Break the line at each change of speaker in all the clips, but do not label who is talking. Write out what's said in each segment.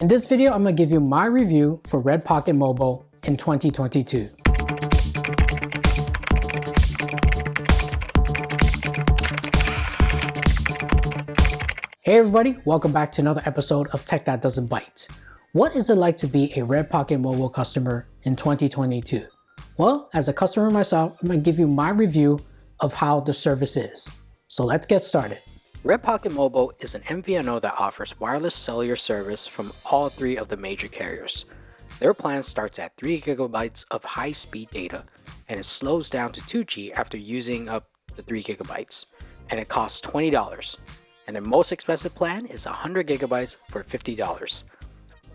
In this video, I'm going to give you my review for RedPocket Mobile in 2022. Hey everybody, welcome back to another episode of Tech That Doesn't Bite. What is it like to be a RedPocket Mobile customer in 2022? Well, as a customer myself, I'm going to give you my review of how the service is. So let's get started. RedPocket Mobile is an MVNO that offers wireless cellular service from all three of the major carriers. Their plan starts at 3 gigabytes of high-speed data, and it slows down to 2G after using up the 3 gigabytes, and it costs $20. And their most expensive plan is 100 gigabytes for $50.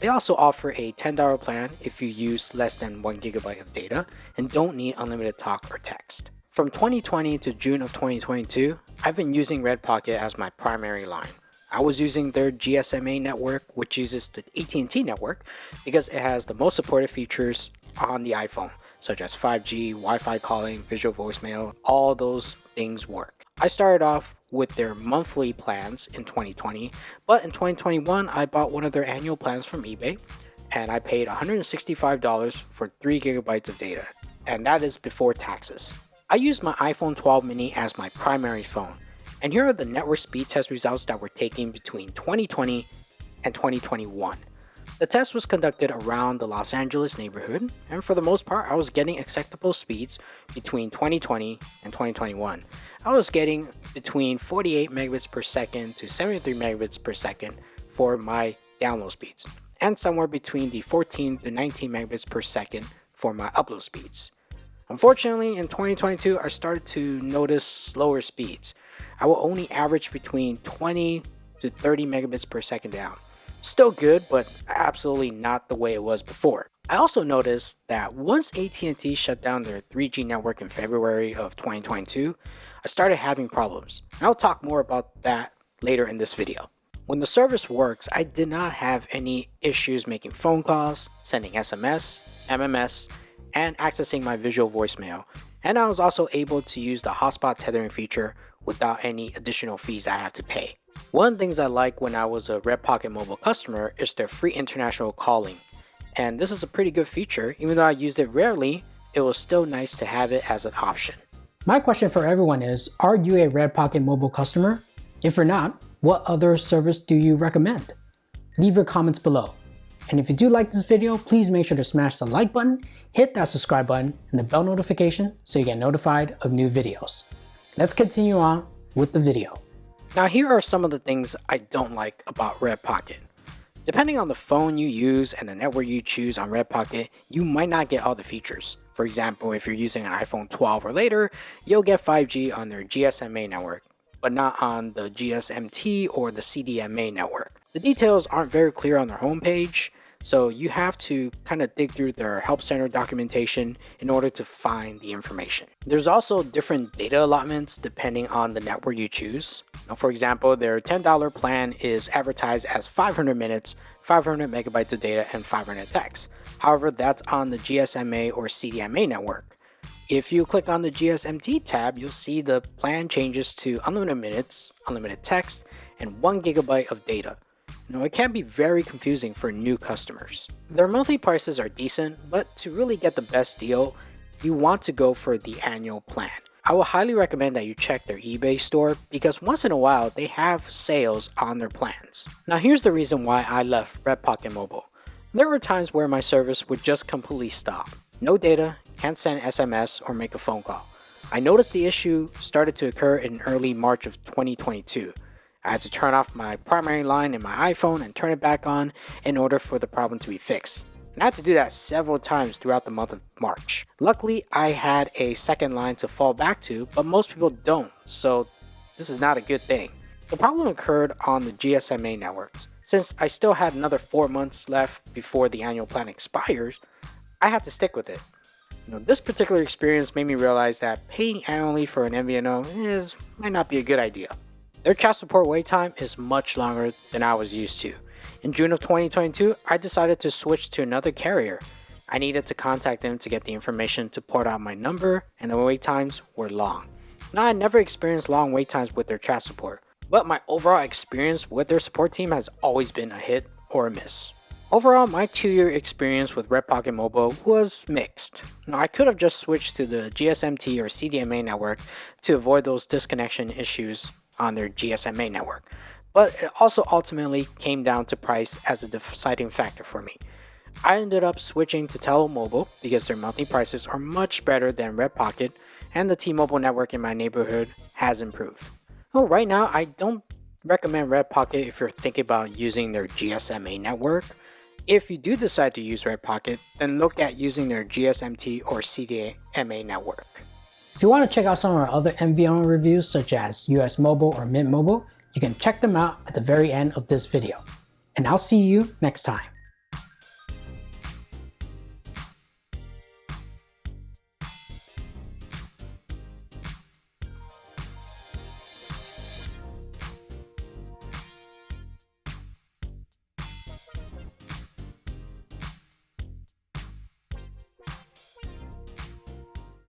They also offer a $10 plan if you use less than 1 gigabyte of data and don't need unlimited talk or text. From 2020 to June of 2022, I've been using RedPocket as my primary line. I was using their GSMA network, which uses the AT&T network because it has the most supported features on the iPhone, such as 5G, Wi-Fi calling, visual voicemail, all those things work. I started off with their monthly plans in 2020, but in 2021, I bought one of their annual plans from eBay, and I paid $165 for 3 gigabytes of data, and that is before taxes. I used my iPhone 12 mini as my primary phone, and here are the network speed test results that were taken between 2020 and 2021. The test was conducted around the Los Angeles neighborhood, and for the most part, I was getting acceptable speeds between 2020 and 2021. I was getting between 48 megabits per second to 73 megabits per second for my download speeds, and somewhere between the 14 to 19 megabits per second for my upload speeds. Unfortunately, in 2022, I started to notice slower speeds. I will only average between 20 to 30 megabits per second down. Still good, but absolutely not the way it was before. I also noticed that once AT&T shut down their 3G network in February of 2022, I started having problems. And I'll talk more about that later in this video. When the service works, I did not have any issues making phone calls, sending SMS, MMS, and accessing my visual voicemail, and I was also able to use the hotspot tethering feature without any additional fees I have to pay. One of the things I like when I was a RedPocket Mobile customer is their free international calling, and this is a pretty good feature. Even though I used it rarely, it was still nice to have it as an option. My question for everyone is, are you a RedPocket Mobile customer? If you're not, what other service do you recommend? Leave your comments below. And if you do like this video, please make sure to smash the like button, hit that subscribe button, and the bell notification so you get notified of new videos. Let's continue on with the video. Now here are some of the things I don't like about RedPocket. Depending on the phone you use and the network you choose on RedPocket, you might not get all the features. For example, if you're using an iPhone 12 or later, you'll get 5G on their GSMA network, but not on the GSMT or the CDMA network. The details aren't very clear on their homepage, so you have to kind of dig through their help center documentation in order to find the information. There's also different data allotments depending on the network you choose. Now, for example, their $10 plan is advertised as 500 minutes, 500 megabytes of data, and 500 text. However, that's on the GSMA or CDMA network. If you click on the GSMT tab, you'll see the plan changes to unlimited minutes, unlimited text, and 1 gigabyte of data. Now, it can be very confusing for new customers. Their monthly prices are decent, but to really get the best deal, you want to go for the annual plan. I will highly recommend that you check their eBay store because once in a while they have sales on their plans. Now here's the reason why I left RedPocket Mobile. There were times where my service would just completely stop. No data, can't send SMS or make a phone call. I noticed the issue started to occur in early March of 2022. I had to turn off my primary line in my iPhone and turn it back on in order for the problem to be fixed. And I had to do that several times throughout the month of March. Luckily, I had a second line to fall back to, but most people don't, so this is not a good thing. The problem occurred on the GSMA networks. Since I still had another 4 months left before the annual plan expires, I had to stick with it. This particular experience made me realize that paying annually for an MVNO might not be a good idea. Their chat support wait time is much longer than I was used to. In June of 2022, I decided to switch to another carrier. I needed to contact them to get the information to port out my number, and the wait times were long. Now, I never experienced long wait times with their chat support, but my overall experience with their support team has always been a hit or a miss. Overall, my 2-year experience with RedPocket Mobile was mixed. Now, I could have just switched to the GSMT or CDMA network to avoid those disconnection issues on their GSMA network, but it also ultimately came down to price as a deciding factor for me. I ended up switching to Telmobile because their monthly prices are much better than RedPocket, and the T-Mobile network in my neighborhood has improved. Well, right now, I don't recommend RedPocket if you're thinking about using their GSMA network. If you do decide to use RedPocket, then look at using their GSMT or CDMA network. If you want to check out some of our other MVNO reviews such as US Mobile or Mint Mobile, you can check them out at the very end of this video. And I'll see you next time.